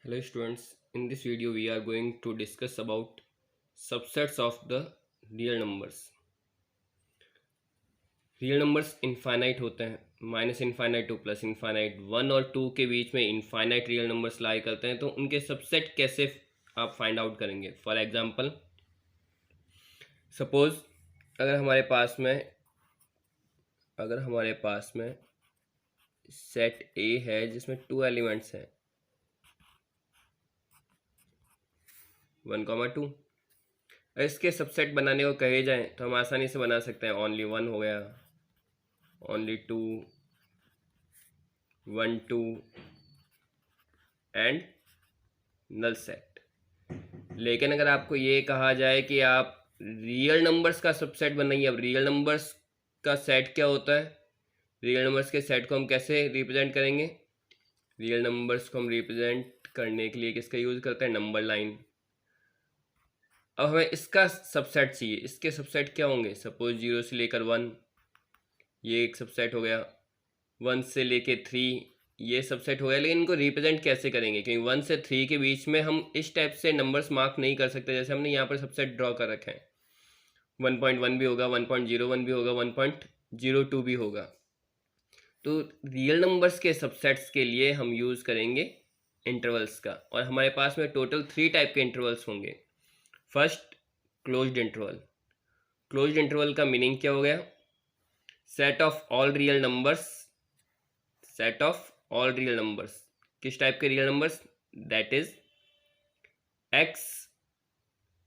Hello students, in this video we are going to discuss about subsets of the real numbers. Real numbers infinite होते हैं, minus infinite two plus infinite, 1 और 2 के बीच में infinite real numbers लाई करते हैं। तो उनके सबसेट कैसे आप फाइंड आउट करेंगे? फॉर एग्जांपल सपोज अगर हमारे पास में सेट ए है जिसमें 2 एलिमेंट्स हैं 1,2। इसके सबसेट बनाने को कहे जाएं तो हम आसानी से बना सकते हैं। ओनली 1 हो गया, ओनली 2, 1 2 एंड नल सेट। लेकिन अगर आपको ये कहा जाए कि आप रियल नंबर्स का सबसेट बनाइए, अब रियल नंबर्स का सेट क्या होता है? रियल नंबर्स के सेट को हम कैसे रिप्रेजेंट करेंगे? रियल नंबर्स को हम रिप्रेजेंट करने के लिए किसका यूज़ करते हैं? Number line. अब हमें इसका सबसेट चाहिए। इसके सबसेट क्या होंगे? सपोज 0 से लेकर 1 ये एक सबसेट हो गया, 1 से लेके 3 ये सबसेट हो गया। लेकिन इनको रिप्रेजेंट कैसे करेंगे? क्योंकि 1 से 3 के बीच में हम इस टाइप से नंबर्स मार्क नहीं कर सकते जैसे हमने यहाँ पर सबसेट ड्रॉ कर रखे हैं। 1.1 भी होगा, 1.01 भी होगा, 1.02 भी होगा। तो रियल नंबर्स के सबसेट्स के लिए हम यूज़ करेंगे इंटरवल्स का, और हमारे पास में टोटल 3 टाइप के इंटरवल्स होंगे। First, closed interval. Closed interval का मीनिंग क्या हो गया? Set of all real numbers. Set of all real numbers किस टाइप के real numbers? That is x.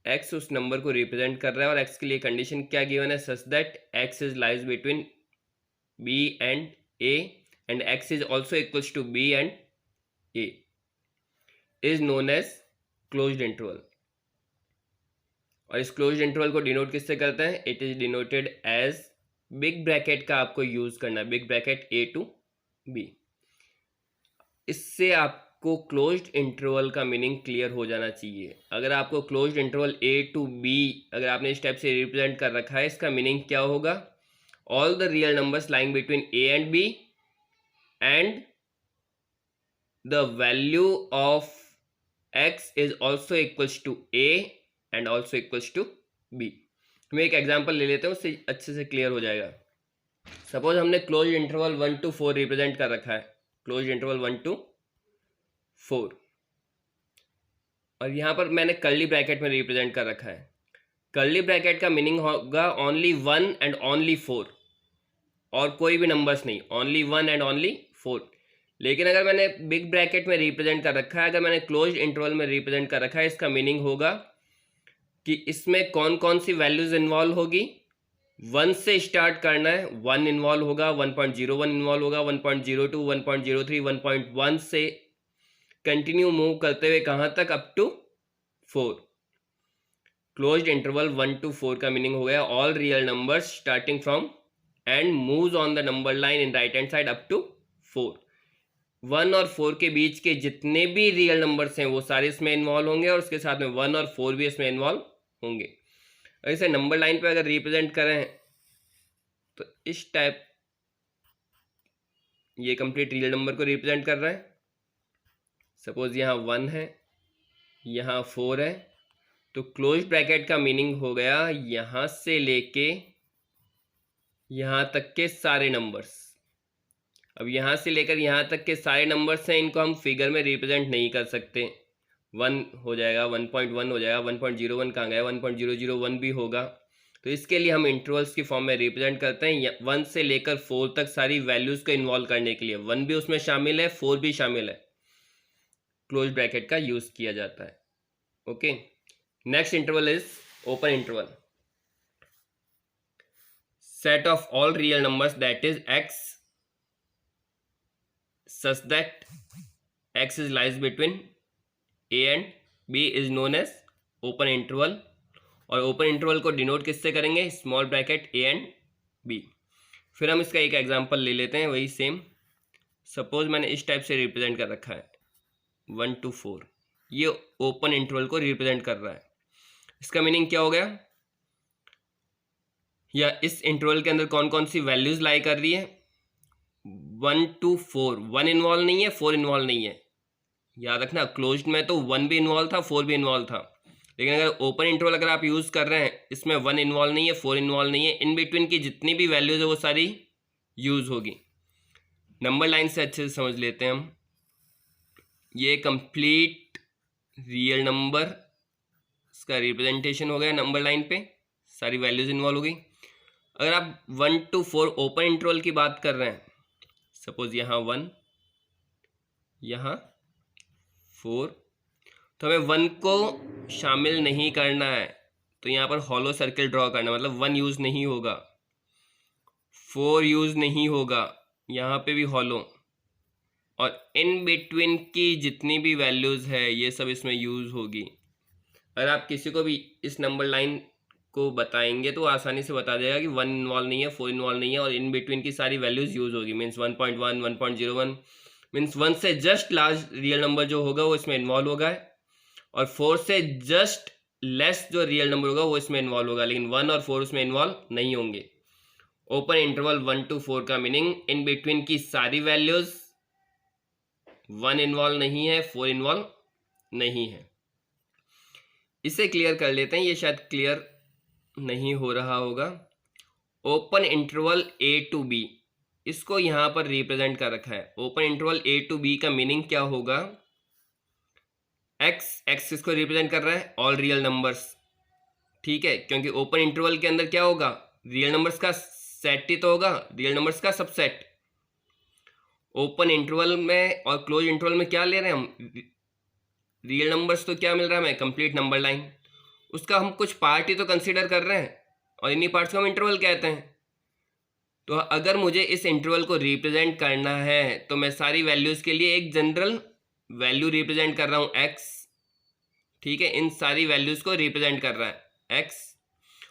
X उस नंबर को रिप्रेजेंट कर रहा है और एक्स के लिए कंडीशन क्या गिवन है? Such that x is lies between b and a and x is also equals to b and a is known as closed interval. और इस क्लोज्ड इंटरवल को डिनोट किससे करते हैं? It is denoted as, big bracket का आपको use करना है, big bracket a to b. इससे आपको क्लोज्ड इंटरवल का मीनिंग क्लियर हो जाना चाहिए। अगर आपको closed interval a to b अगर आपने इस टाइप से रिप्रेजेंट कर रखा है, इसका मीनिंग क्या होगा? All the real numbers lying between a and b and the value of x is also equals to a and also equals to b. मैं एक एग्जाम्पल ले लेता हूँ, उससे अच्छे से क्लियर हो जाएगा। सपोज हमने क्लोज इंटरवल 1 to 4 रिप्रेजेंट कर रखा है, क्लोज इंटरवल 1 to 4, और यहाँ पर मैंने कर्ली ब्रैकेट में रिप्रेजेंट कर रखा है। कर्ली ब्रैकेट का मीनिंग होगा ओनली 1 एंड ओनली 4, और कोई भी नंबर्स नहीं, ओनली 1 एंड ओनली 4। लेकिन अगर मैंने बिग ब्रैकेट में रिप्रेजेंट कर रखा है, अगर मैंने क्लोज इंटरवल में रिप्रेजेंट कर रखा है, इसका मीनिंग होगा कि इसमें कौन कौन सी वैल्यूज इन्वॉल्व होगी। 1 से स्टार्ट करना है, 1 इन्वॉल्व होगा, 1.01 इन्वॉल्व होगा, 1.02, 1.03, 1.1 से कंटिन्यू मूव करते हुए कहाँ तक? Up to 4। Closed interval 1 to 4 का मीनिंग हो गया all real numbers starting from and moves on the number line in right hand side up to 4। 1 और 4 के बीच के जितने भी रियल नंबर्स हैं वो सारे इसमें इन्वॉल्व होंगे, और उसके साथ में 1 और 4 भी इसमें इन्वॉल्व होंगे। ऐसे नंबर लाइन पे अगर रिप्रेजेंट करें तो इस टाइप, ये कंप्लीट रियल नंबर को रिप्रेजेंट कर रहा है। सपोज यहाँ 1 है, यहाँ 4 है, तो क्लोज ब्रैकेट का मीनिंग हो गया यहाँ से लेके यहाँ तक के सारे नंबर्स। अब यहाँ से लेकर यहाँ तक के सारे नंबर्स हैं, इनको हम फिगर में रिप्रेजेंट नहीं कर सकते। 1 हो जाएगा, 1.1 हो जाएगा, 1.01 कहाँ गया? 1.001 भी होगा। तो इसके लिए हम इंटरवल्स की फॉर्म में रिप्रेजेंट करते हैं 1 से लेकर 4 तक सारी वैल्यूज़ को इन्वॉल्व करने के लिए। 1 भी उसमें शामिल है, 4 भी शामिल है, क्लोज ब्रैकेट का यूज़ किया जाता है। Okay, next interval is open interval. Set of all real numbers that is x such that x is lies between a and b is known as open interval। और open interval को denote किससे करेंगे? Small bracket a and b। फिर हम इसका एक example ले लेते हैं, वही सेम। सपोज मैंने इस टाइप से रिप्रेजेंट कर रखा है 1 to 4, ये ओपन इंटरवल को रिप्रेजेंट कर रहा है। इसका मीनिंग क्या हो गया? या इस इंटरवल के अंदर कौन कौन सी वैल्यूज लाई कर रही है? 1 to 4, 1 इन्वॉल्व नहीं है, 4 इन्वॉल्व नहीं है, याद रखना क्लोज्ड में तो 1 भी इन्वॉल्व था, 4 भी इन्वॉल्व था, लेकिन अगर ओपन इंटरवल अगर आप यूज़ कर रहे हैं, इसमें 1 इन्वॉल्व नहीं है, 4 इन्वॉल्व नहीं है, इन बिटवीन की जितनी भी वैल्यूज है वो सारी यूज़ होगी। नंबर लाइन से अच्छे से समझ लेते हैं हम। ये कंप्लीट रियल नंबर इसका रिप्रेजेंटेशन हो गया नंबर लाइन पे, सारी वैल्यूज इन्वॉल्व हो गई। अगर आप 1 to 4 ओपन इंटरवल की बात कर रहे हैं, सपोज यहाँ 1 यहाँ 4, तो हमें 1 को शामिल नहीं करना है, तो यहाँ पर हॉलो सर्किल ड्रॉ करना, मतलब 1 यूज़ नहीं होगा, 4 यूज़ नहीं होगा, यहाँ पे भी हॉलो, और इन बिटवीन की जितनी भी वैल्यूज़ है ये सब इसमें यूज़ होगी। अगर आप किसी को भी इस नंबर लाइन को बताएंगे तो आसानी से बता देगा कि 1 इन्वॉल्व नहीं है, 4 इन्वॉल्व नहीं है, और इन बिटवीन की सारी वैल्यूज़ यूज़ होगी। मीन्स 1.1, 1.01, मीन्स 1 से जस्ट लार्ज रियल नंबर जो होगा वो इसमें इन्वॉल्व होगा, और 4 से जस्ट लेस जो रियल नंबर होगा वो इसमें इन्वॉल्व होगा, लेकिन 1 और 4 उसमें इन्वॉल्व नहीं होंगे। ओपन इंटरवल 1 to 4 का मीनिंग इन बिटवीन की सारी वैल्यूज 1 इन्वॉल्व नहीं है, 4 इन्वॉल्व नहीं है। इसे क्लियर कर लेते हैं, ये शायद क्लियर नहीं हो रहा होगा। Open interval A to B, इसको यहाँ पर रिप्रेजेंट कर रखा है। Open interval A to B का मीनिंग क्या होगा? x इसको रिप्रेजेंट कर रहा है ऑल रियल नंबर्स, ठीक है, क्योंकि ओपन इंटरवल के अंदर क्या होगा, रियल नंबर्स का सेट ही तो होगा, रियल नंबर्स का सबसेट। ओपन इंटरवल में और क्लोज इंटरवल में क्या ले रहे हैं हम, रियल नंबर्स, तो क्या मिल रहा है हमें, कंप्लीट नंबर लाइन, उसका हम कुछ पार्ट ही तो कंसीडर कर रहे हैं, और इन्हीं पार्ट्स को हम इंटरवल कहते हैं। तो अगर मुझे इस इंटरवल को रिप्रेजेंट करना है तो मैं सारी वैल्यूज़ के लिए एक जनरल वैल्यू रिप्रेजेंट कर रहा हूँ x, ठीक है, इन सारी वैल्यूज़ को रिप्रेजेंट कर रहा है x,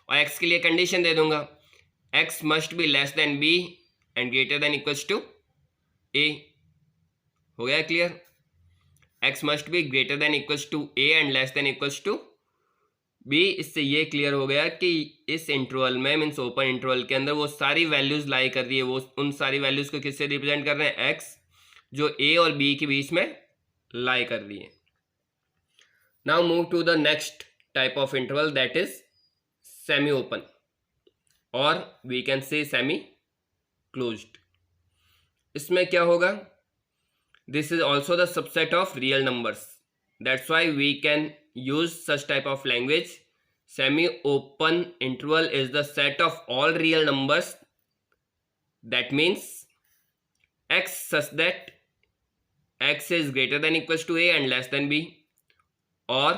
और x के लिए कंडीशन दे दूंगा, x must be less than b and greater than equals to a। हो गया clear? x must be greater than equals to a and less than equals to b। इससे ये क्लियर हो गया कि इस इंटरवल में, मीन्स ओपन इंटरवल के अंदर वो सारी वैल्यूज लाई कर रही है, वो उन सारी वैल्यूज को किससे रिप्रेजेंट कर रहे हैं, x, जो a और b के बीच में लाई कर रही है। Now move to the next type of interval, that is semi open, और we can say semi closed. इसमें क्या होगा, this is also the subset of real numbers, that's why we can use such type of language. Semi open interval is the set of all real numbers, that means x such that x is greater than equals to a and less than b, or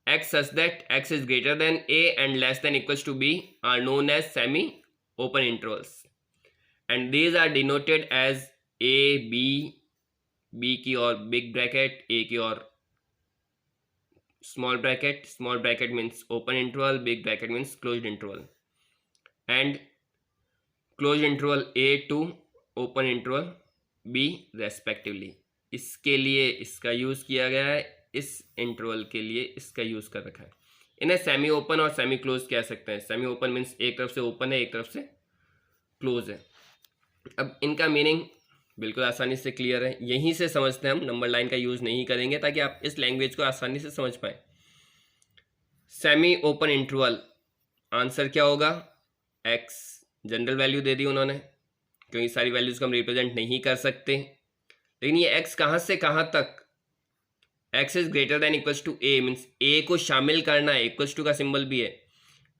x such that x is greater than a and less than equals to b are known as semi open intervals, and these are denoted as a, b की और big bracket, a की और small bracket means open interval, big bracket means closed interval, and closed interval a to open interval b respectively। इसके लिए इसका use किया गया है, इस इंटरवल के लिए इसका यूज़ कर रखा है। इन्हें सेमी ओपन और सेमी क्लोज कह सकते हैं। सेमी ओपन मीन्स एक तरफ से ओपन है, एक तरफ से क्लोज है। अब इनका मीनिंग बिल्कुल आसानी से क्लियर है, यहीं से समझते हैं हम, नंबर लाइन का यूज़ नहीं करेंगे ताकि आप इस लैंग्वेज को आसानी से समझ पाए। सेमी ओपन इंटरवल, आंसर क्या होगा, x, जनरल वैल्यू दे दी उन्होंने, क्योंकि सारी वैल्यूज़ को हम रिप्रेजेंट नहीं कर सकते, लेकिन ये x कहाँ से कहाँ तक, x is greater than equals to a, means a को शामिल करना है, इक्वल्स टू का सिंबल भी है,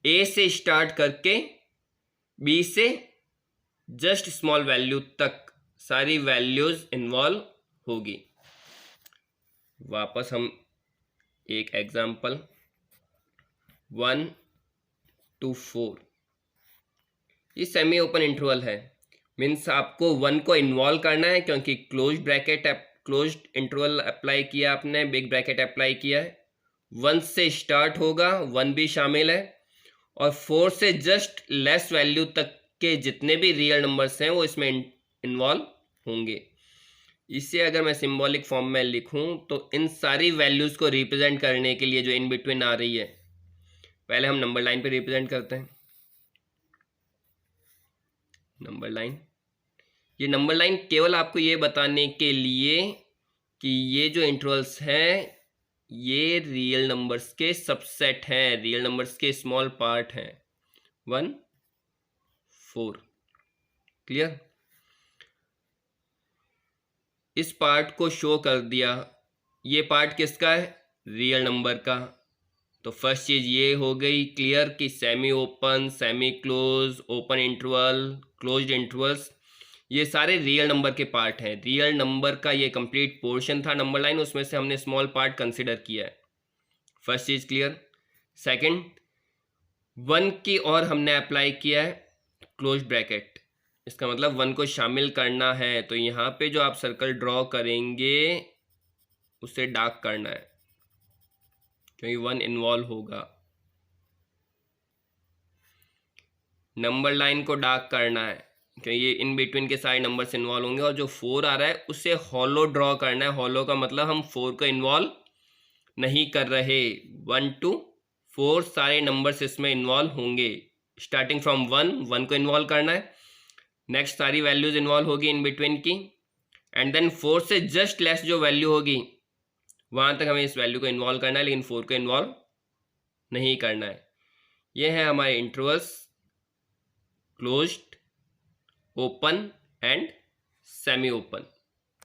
a से स्टार्ट करके b से जस्ट स्मॉल वैल्यू तक सारी वैल्यूज इन्वॉल्व होगी। वापस हम एक एग्जाम्पल 1 to 4, ये सेमी ओपन इंटरवल है, मीन्स आपको 1 को इन्वॉल्व करना है, क्योंकि क्लोज्ड इंटरवल अप्लाई किया आपने, बिग ब्रैकेट अप्लाई किया है, 1 से स्टार्ट होगा, 1 भी शामिल है, और 4 से जस्ट लेस वैल्यू तक के जितने भी रियल नंबर्स हैं वो इसमें इन्वॉल्व होंगे। इसे अगर मैं सिंबॉलिक फॉर्म में लिखूं तो इन सारी वैल्यूज़ को रिप्रेजेंट करने के लिए जो इन बिटवीन आ रही है, पहले हम नंबर लाइन पे रिप्रेजेंट करते हैं। नंबर लाइन, ये नंबर लाइन केवल आपको ये बताने के लिए कि ये जो इंटरवल्स हैं ये रियल नंबर्स के सबसेट हैं, रियल नंबर्स के स्मॉल पार्ट हैं। 1 4 क्लियर। इस पार्ट को शो कर दिया। ये पार्ट किसका है? रियल नंबर का। तो फर्स्ट चीज ये हो गई क्लियर कि semi open, semi close, open interval, closed intervals ये सारे रियल नंबर के पार्ट हैं। रियल नंबर का ये कंप्लीट पोर्शन था नंबर लाइन, उसमें से हमने स्मॉल पार्ट कंसिडर किया है। फर्स्ट चीज क्लियर। सेकंड, 1 की और हमने अप्लाई किया है क्लोज ब्रैकेट। इसका मतलब 1 को शामिल करना है, तो यहाँ पे जो आप सर्कल ड्रॉ करेंगे उसे डार्क करना है क्योंकि 1 इन्वॉल्व होगा। नंबर लाइन को डार्क करना है क्योंकि ये इन बिटवीन के सारे नंबर्स इन्वॉल्व होंगे। और जो 4 आ रहा है उसे हॉलो ड्रॉ करना है। हॉलो का मतलब हम 4 को इन्वॉल्व नहीं कर रहे। 1 to 4 सारे नंबर्स इसमें इन्वॉल्व होंगे। स्टार्टिंग फ्रॉम 1 को इन्वॉल्व करना है, नेक्स्ट सारी वैल्यूज इन्वॉल्व होगी इन बिटवीन की, एंड देन 4 से जस्ट लेस जो वैल्यू होगी वहां तक हमें इस वैल्यू को इन्वॉल्व करना है, लेकिन 4 को इन्वॉल्व नहीं करना है। ये है हमारे intervals closed, open and semi open.